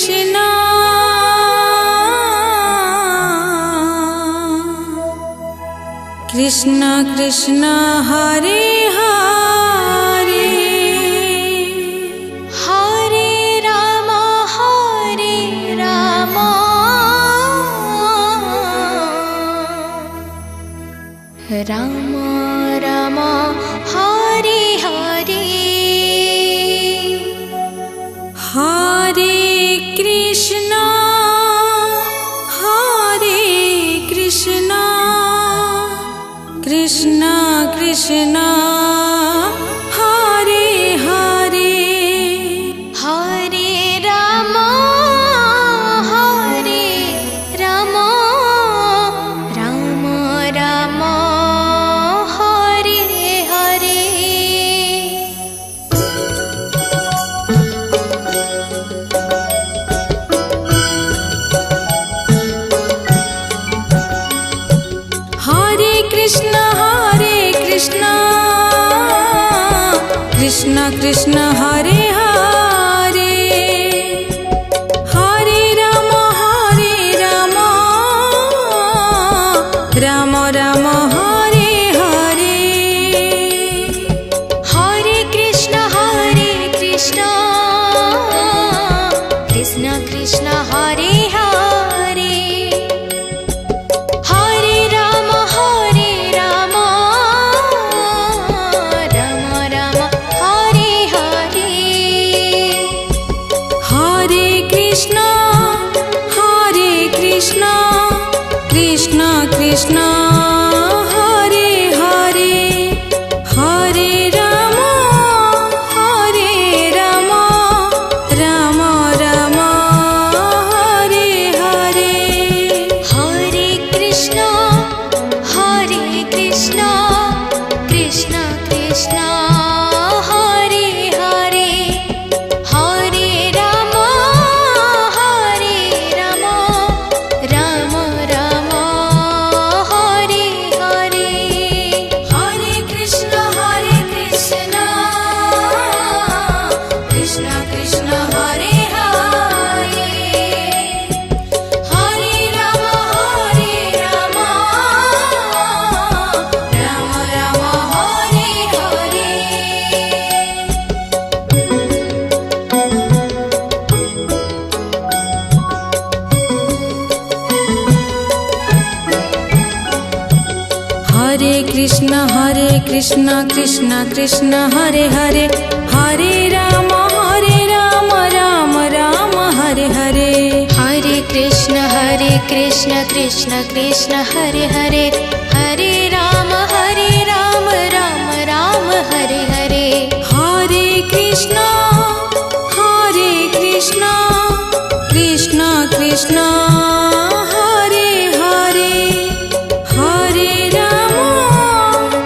Krishna Krishna Krishna Hare Hare Hare Ram Ram Ram Hare Hare Hare Krishna Krishna Krishna Hare Hare Hare Ram Ram Ram Hare Hare Hare Krishna Krishna Krishna Hare Hare Hare Ram Ram Ram Hare Hare Hare Krishna Krishna Krishna Hare Hare Hare Ram Ram Ram Hare Hare Hare Krishna Krishna Krishna Hare Hare Hare Ram Ram Ram Hare Hare Hare Krishna Krishna Krishna Hare Hare Hare Ram Ram Ram Hare Hare Hare Krishna Krishna Krishna Hare Hare Hare Ram Ram Ram Hare Hare Hare Krishna Krishna Krishna Hare Hare Hare Ram Ram Hare Hare Hare Krishna Krishna Krishna Hare Hare Hare Ram Ram Hare Hare Hare Krishna Krishna Krishna Hare Hare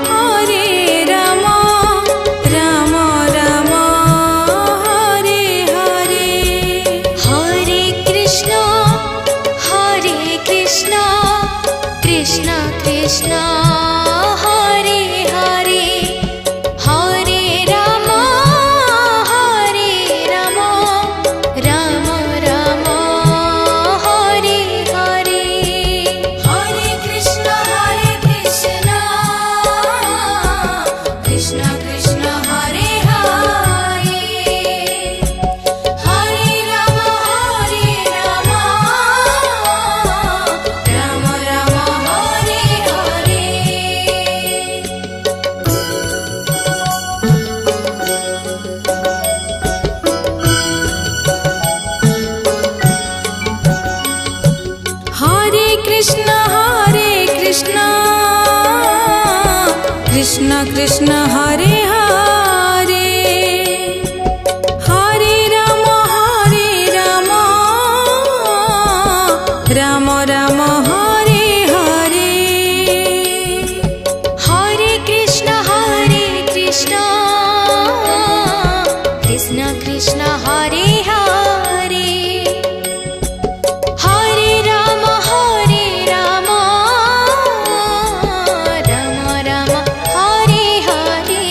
Hare Ram Ram Hare Hare Hare Krishna Krishna Krishna Hare Hare Hare Ram Ram Hare Hare Hare Krishna Krishna Krishna Hare Hare Hare Ram Ram Hare Hare Hare Krishna Krishna Krishna Hare Hare Hare Ram Ram Hare Hare Hare Krishna Krishna Krishna Hare Hare Hare Ram Ram Hare Hare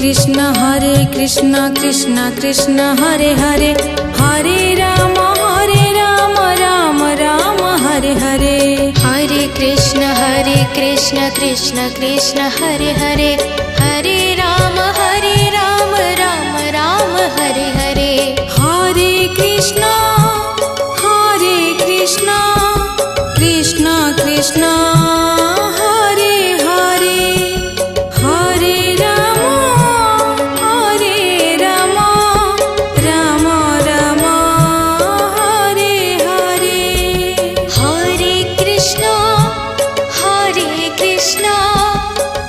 Krishna Krishna Krishna Hare Hare, Hare Ram Ram Ram Hare Hare. Hare Krishna Krishna Krishna Hare Hare, Hare Ram Ram Ram Hare Hare. Hare Krishna Krishna Krishna Hare Hare, Hare Ram Ram Ram Hare Hare. Hare Krishna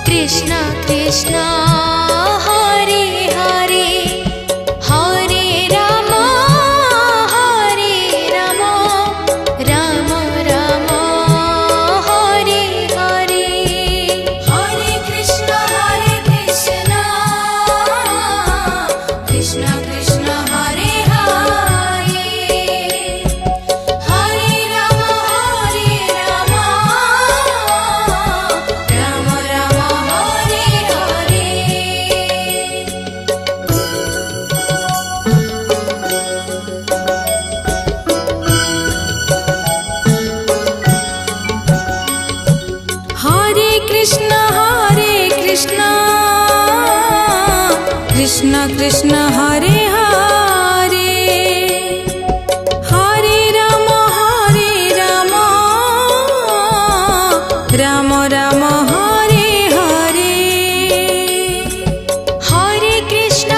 Krishna Krishna Hare Hare, Hare Ram Ram Ram Hare Hare. Hare Krishna Krishna Krishna Hare Hare, Hare Ram Ram Ram Hare Hare. Hare Krishna Krishna Krishna Hare Hare, Hare Ram Ram Ram Hare Hare. Hare Krishna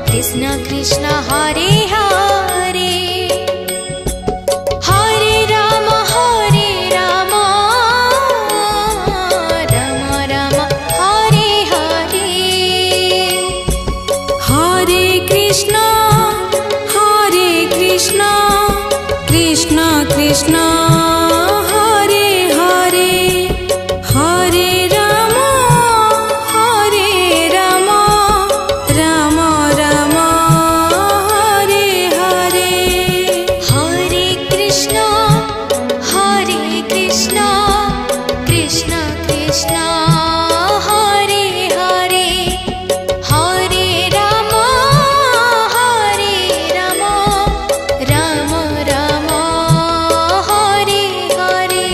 Krishna Krishna Hare Hare, Hare Ram Ram Ram Hare Hare. Hare Krishna Krishna Krishna Hare Hare, Hare Ram Ram Ram Hare Hare. Hare Krishna Krishna Krishna Hare Hare, Hare Ram Ram Ram Hare Hare.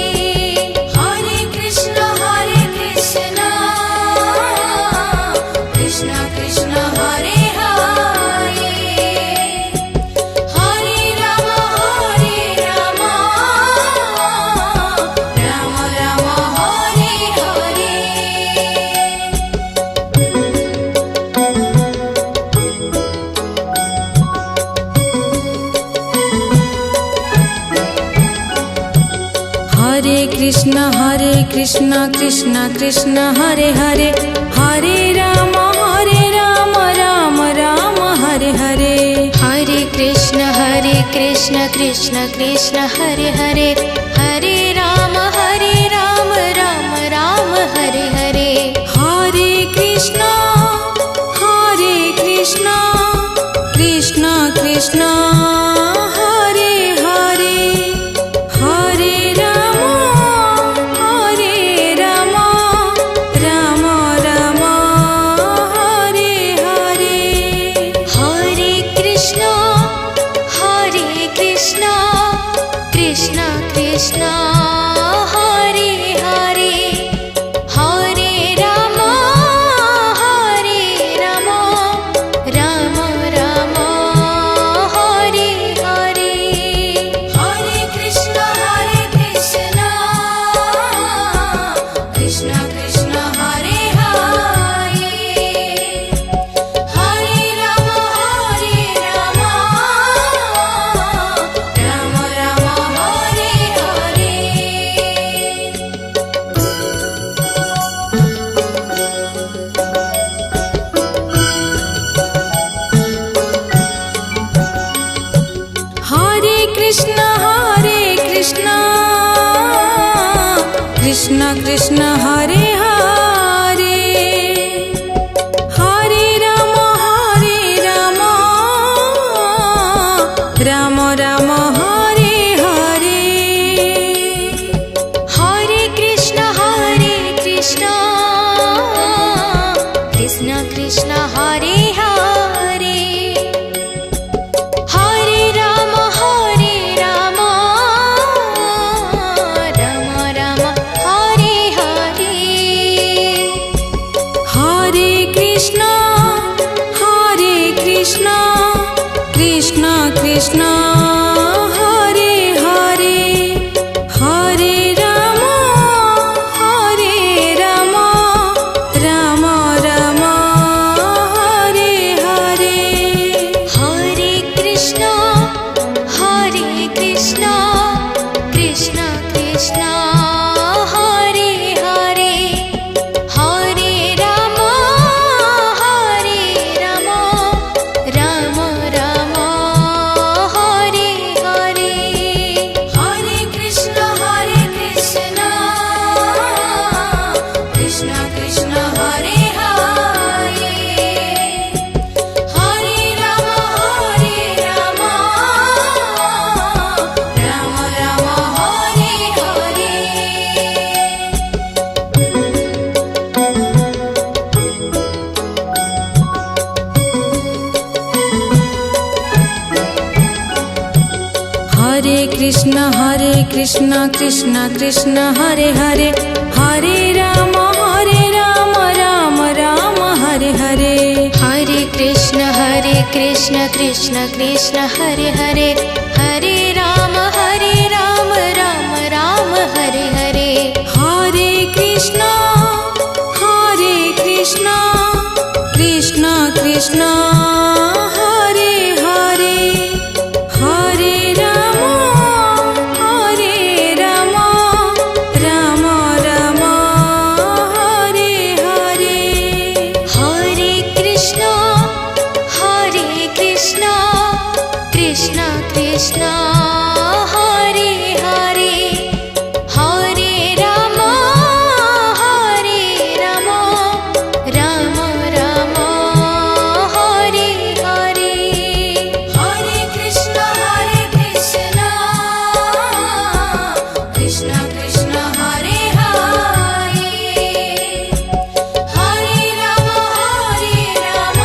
Hare Krishna Krishna Krishna Hare Hare, Hare Ram Ram Ram Hare Hare. Hare Krishna Krishna Krishna Hare Hare, Hare Ram Ram Ram Hare Hare. Hare Krishna Krishna Krishna Hare Hare, Hare Ram Ram Ram Hare Hare. Hare Krishna Krishna Krishna Hare Hare, Hare Ram Ram Ram Hare Hare. Hare Krishna Krishna Krishna Hare Hare, Hare Ram Ram Ram Hare Hare. Hare Krishna Krishna Krishna Hare Hare, Hare Ram Ram Ram Hare Hare. Hare Krishna Krishna Krishna Hare Hare, Hare Ram Ram Ram Hare Hare. Hare Krishna Krishna Krishna Krishna Hare Hare Hare Ram Ram Ram Hare Hare Hare Krishna Krishna Krishna Hare Hare Hare Ram Ram Ram Hare Hare Hare Krishna Krishna Krishna Hare Hare Hare Ram Ram Ram Hare Hare Hare Krishna Krishna Krishna Hare Hare Hare Ram Ram Ram Hare Hare Hare Krishna Krishna Krishna Hare Hare Hare Ram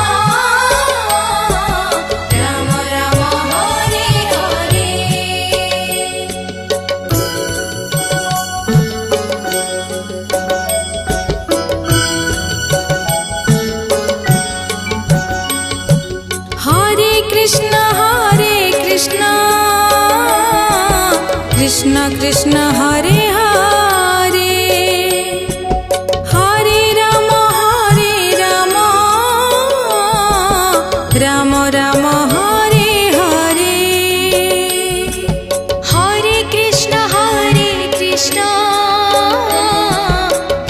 Ram Ram Hare Hare Hare Krishna Krishna Krishna Hare Hare Hare Ram Ram Ram Hare Hare Hare Krishna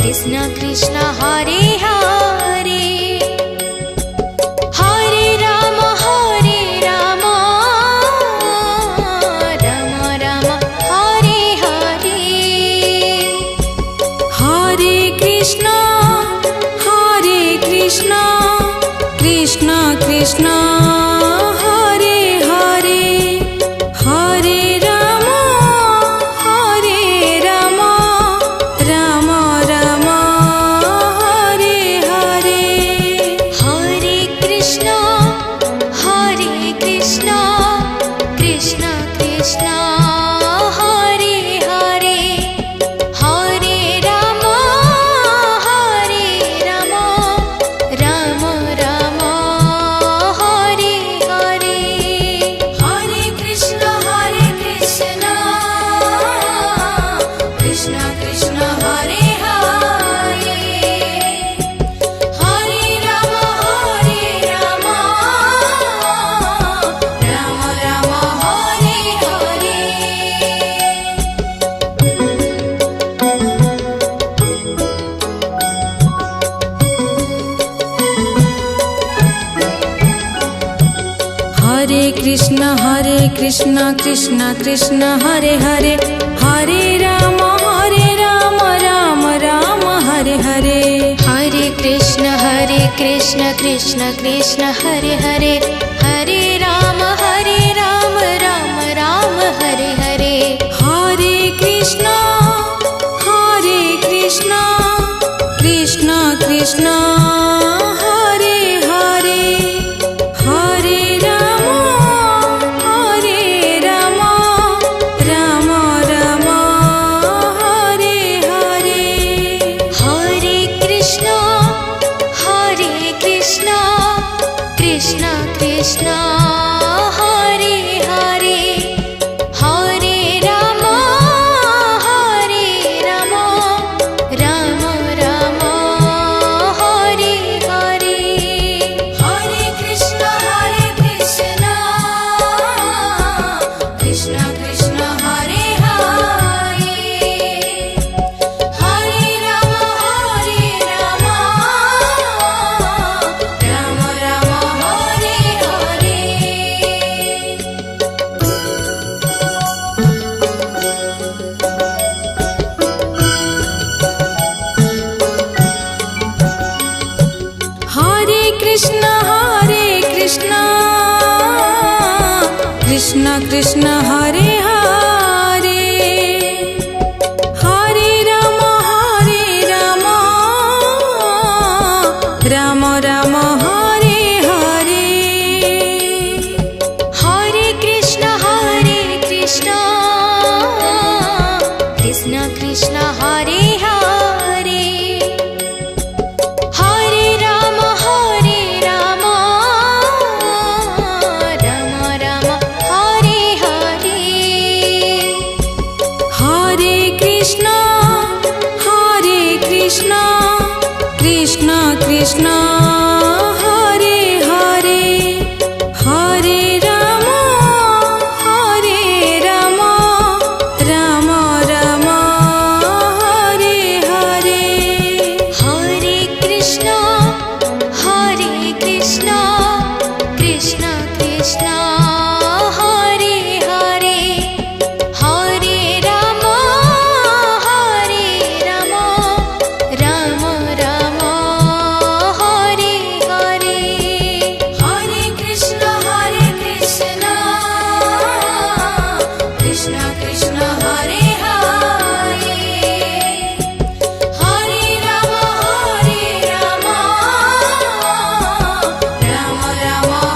Krishna Krishna Hare Hare Hare Ram Ram Ram Hare Hare Hare Krishna Krishna Krishna Hare Hare Hare Ram Ram Ram Hare Hare Hare Krishna Krishna Krishna Hare Hare Hare Ram Ram Ram Hare Hare Hare Krishna Krishna Krishna Hare Hare Hare Ram Ram Ram Hare Hare Hare Krishna Krishna Krishna Hare Hare Hare Ram Ram Ram Hare Hare Hare Krishna Krishna Krishna Hare Hare Hare Ram Ram Ram Hare Hare Hare Krishna Krishna Krishna Hare Hare Hare Ram Ram Ram Hare Hare Hare Krishna Krishna Krishna Hare Hare Hare Ram Ram Ram Hare Hare Hare Krishna Krishna Krishna Hare Hare Hare Ram Ram Ram Hare Hare Hare Krishna Krishna Krishna Hare Hare Hare Ram Ram Ram Hare Hare Hare Krishna Hare Hare Hare Ram Ram Ram Hare Hare Hare Krishna Krishna Krishna Hare Hare Hare Ram Ram Ram Hare Hare Hare Krishna Krishna Krishna Hare Hare Hare Ram Ram Ram Hare Hare Hare Krishna Krishna Krishna Hare Hare Hare Ram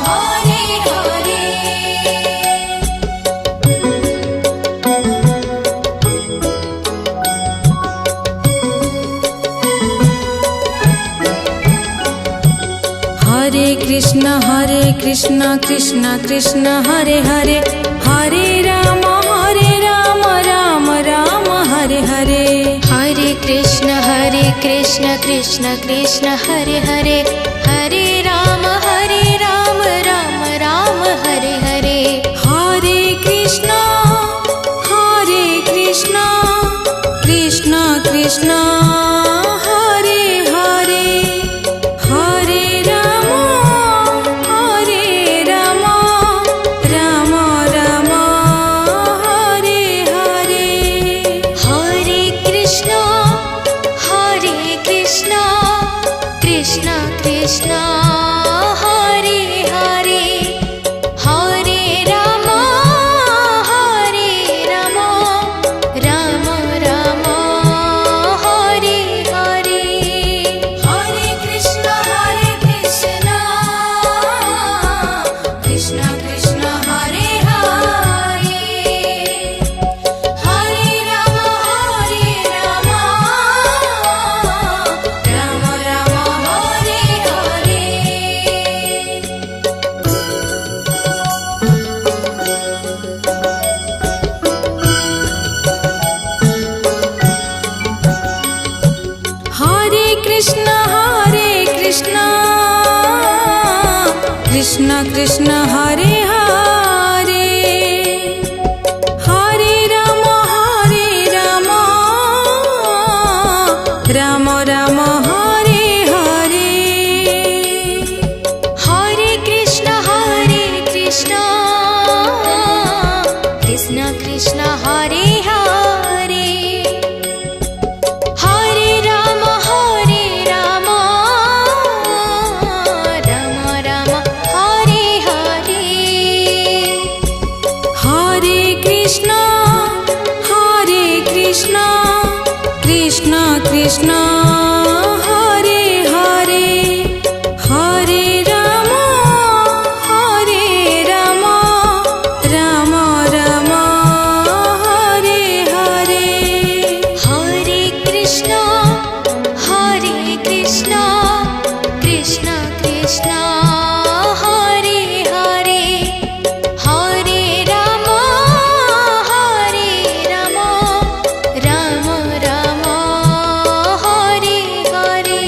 Ram Ram Hare Hare Hare Krishna Krishna Krishna Hare Hare Hare Ram Ram Ram Hare Hare Hare Krishna Krishna Krishna Hare Hare Hare Ram Ram Ram Hare Hare Hare Krishna Krishna Krishna Hare Hare Hare Ram Ram Ram Hare Hare Hare Krishna Krishna Krishna Hare Hare Hare Ram Ram Ram Hare Hare Hare Krishna Krishna Krishna Hare Hare Hare Ram Ram Ram Hare Hare Hare Krishna Krishna Krishna Hare Hare Hare Ram Ram Ram Hare Hare Hare Krishna Krishna Krishna Hare Hare Hare Ram Ram Ram Hare Hare Hare Krishna Krishna Krishna Hare Hare Hare Ram Ram Ram Hare Hare Hare Krishna Krishna Krishna Hare Hare Hare Ram Ram Ram Hare Hare Hare Krishna Krishna Krishna Hare Hare Hare Ram Ram Ram Hare Hare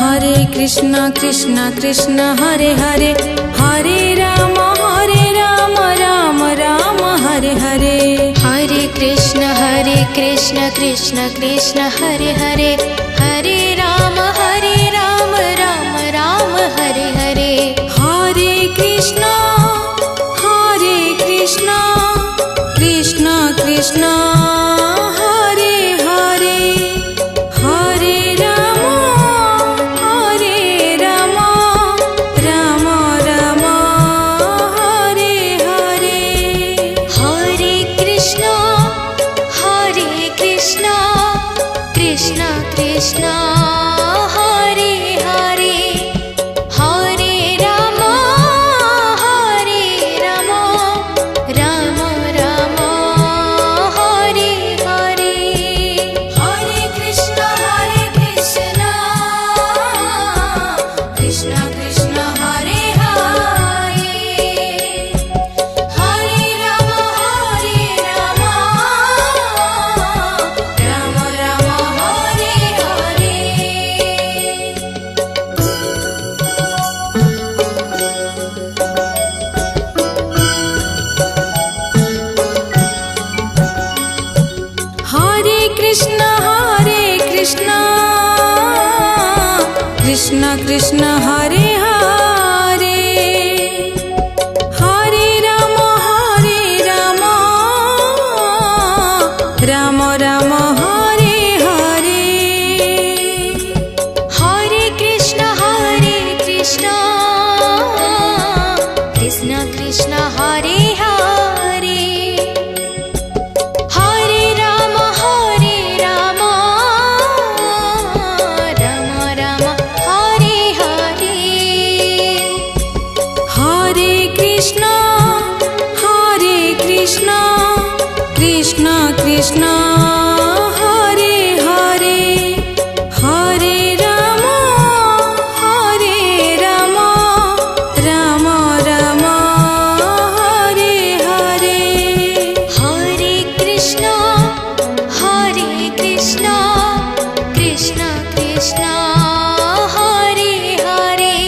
Hare Krishna Krishna Krishna Hare Hare Hare Ram Ram Ram Hare Hare Hare Krishna Krishna Krishna Hare Hare Hare Ram Ram Ram Hare Hare Hare Krishna Krishna Krishna Hare Hare Krishna Hare Hare Hare Rama Hare Rama Rama Rama Hare Hare Hare Krishna Krishna Krishna Hare Hare Hare Rama Rama Rama Hare Hare Hare Krishna Krishna Krishna Hare Hare Hare Rama Rama Rama Hare Hare Hare Krishna Krishna Krishna Hare Hare Hare Rama Rama Rama Hare Hare Hare Krishna Krishna Krishna Hare Hare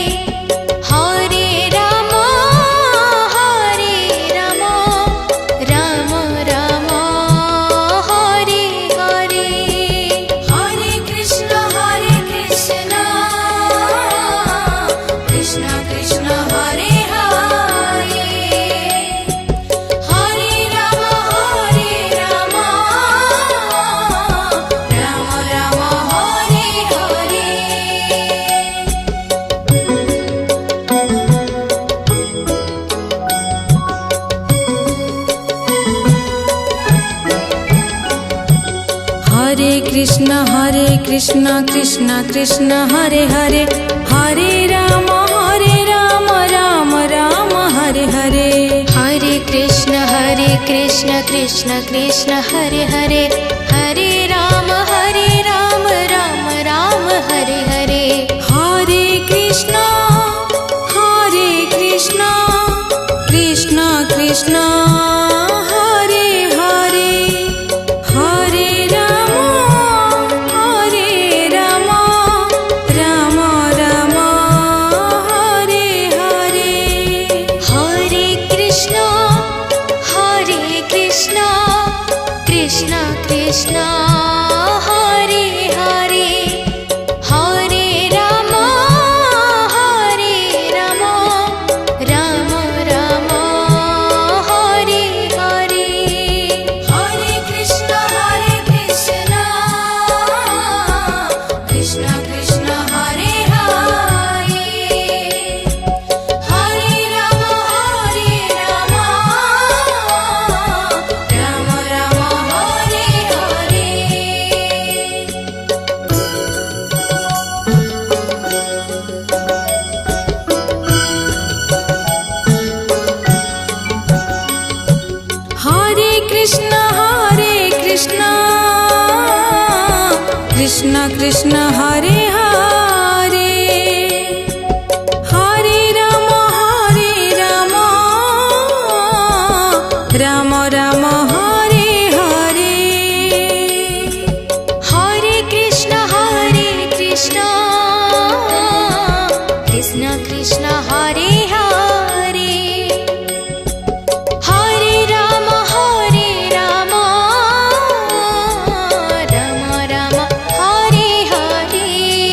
Hare Rama Rama Rama Hare Hare Hare Krishna Krishna Krishna Hare Hare Hare Rama Rama Rama Hare Hare Hare Krishna Krishna Hare Hare Hare Rama Rama Hare Hare Hare Krishna Krishna Krishna Hare Hare Hare Rama Rama Rama Hare Hare Hare Krishna Krishna Krishna Hare Hare Hare Rama Rama Hare Hare Hare Krishna Krishna Krishna Hare Hare Hare Rama Rama Rama Hare Hare Hare Krishna Krishna Hare Hare Hare Rama Rama Rama Hare Hare Hare Krishna Krishna Hare Hare Hare Rama Rama Hare Hare Hare Krishna Krishna Hare Hare Hare Rama Rama Rama Hare Hare Hare Krishna Krishna Hare Hare Hare Rama Rama Hare Hare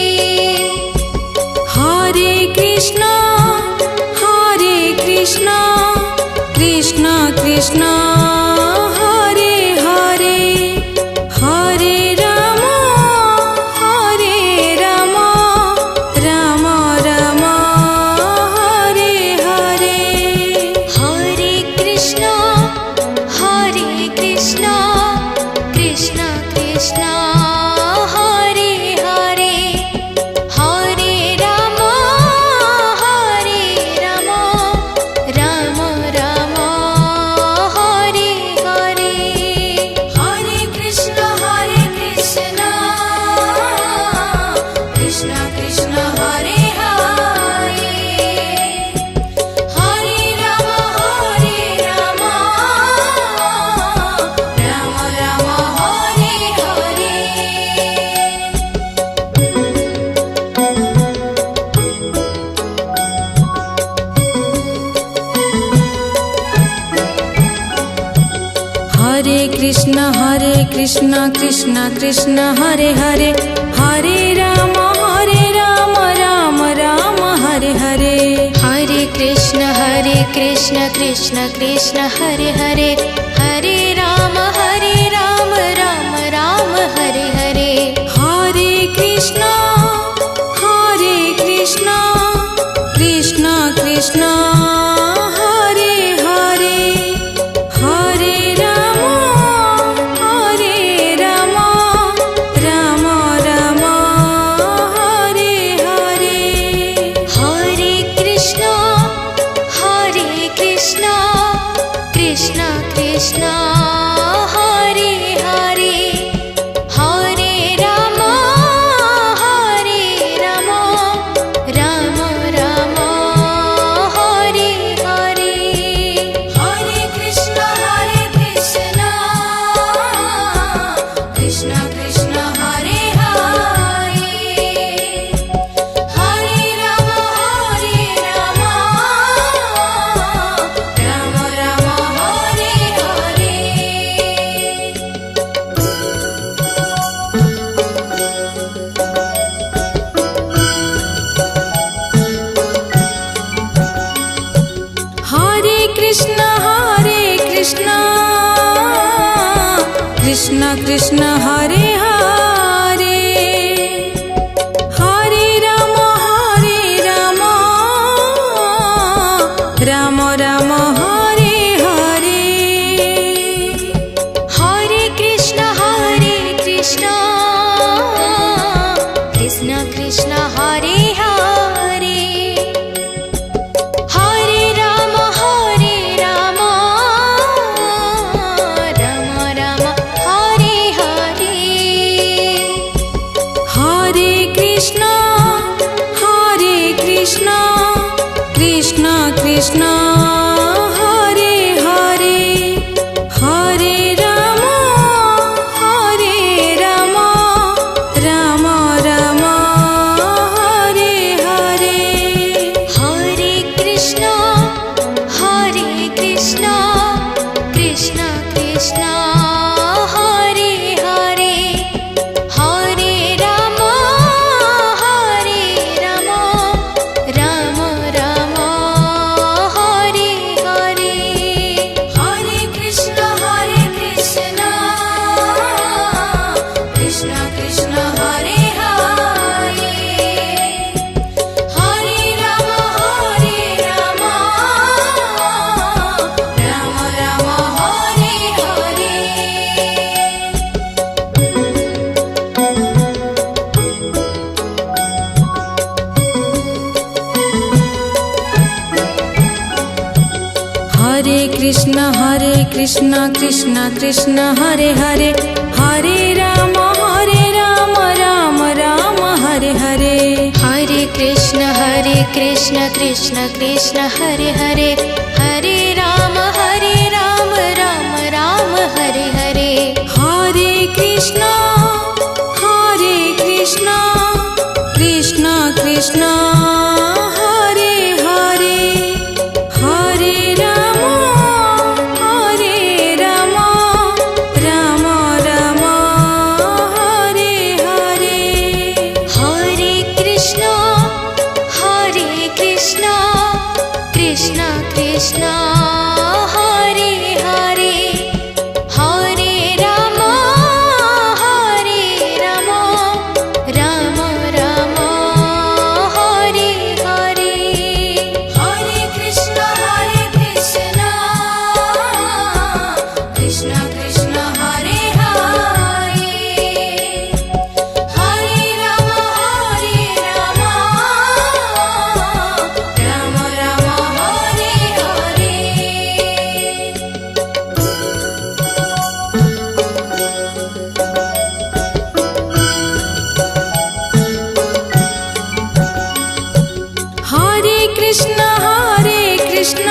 Hare Krishna Krishna Krishna Hare Hare Hare Ram Ram Ram Hare Hare Hare Krishna Krishna Krishna Hare Hare Hare Ram Ram Ram Hare Hare Hare Krishna Krishna Krishna Hare Hare Hare Ram Ram Ram Hare Hare Hare Krishna Krishna Krishna Hare Hare Hare Ram Ram Ram Hare Hare Hare Krishna Krishna Krishna Hare Hare Hare Ram Ram Ram Hare Hare Hare Krishna Krishna Krishna Hare Hare Hare Ram Ram Ram Hare Hare Hare Krishna Krishna Krishna Hare Hare Hare Ram Ram Ram Hare Hare Hare Krishna Krishna Krishna Hare Hare Hare Ram Ram Ram Hare Hare Hare Krishna Krishna Krishna Hare Hare Hare Ram Ram Ram Hare Hare Hare Krishna Krishna Krishna Hare Hare Hare Ram Ram Ram Hare Hare Hare Krishna Krishna Krishna Hare Hare Hare Ram Ram Ram Hare Hare Hare Krishna Krishna Krishna Hare Hare Hare Ram Ram Ram Hare Hare Hare Krishna Krishna Krishna Hare Hare Hare Ram Ram Ram Hare Hare Hare Krishna Krishna Krishna Hare Hare Hare Ram Ram Ram Hare Hare Hare Krishna Krishna Krishna Hare Hare Hare Ram Ram Ram Hare Hare Hare Krishna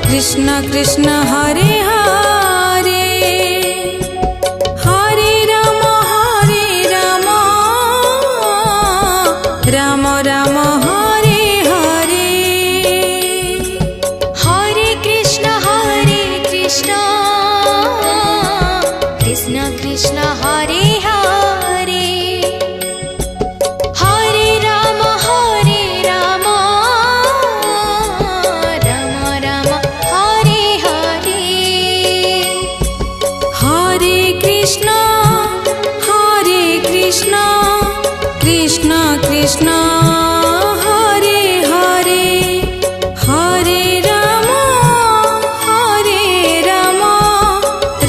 Krishna Krishna Hare Hare Hare Ram Ram Ram Hare Hare Hare Krishna Hare Hare Hare Ram Ram Ram Hare Hare Hare Krishna Krishna Krishna Hare Hare Hare Ram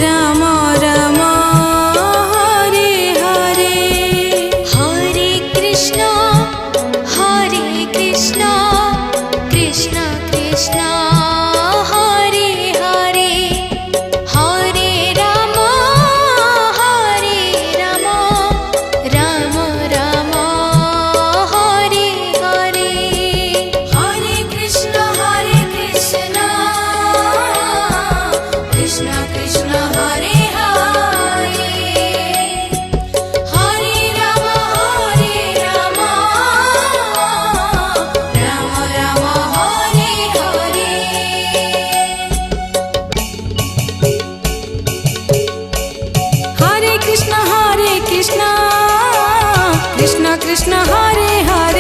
Ram Ram Hare Hare Hare Krishna Krishna Krishna Hare Hare Hare Ram Ram Ram Hare Hare Hare Krishna Krishna Krishna Hare Hare Hare Ram Ram Ram Hare Hare Hare Krishna Krishna Krishna Hare Hare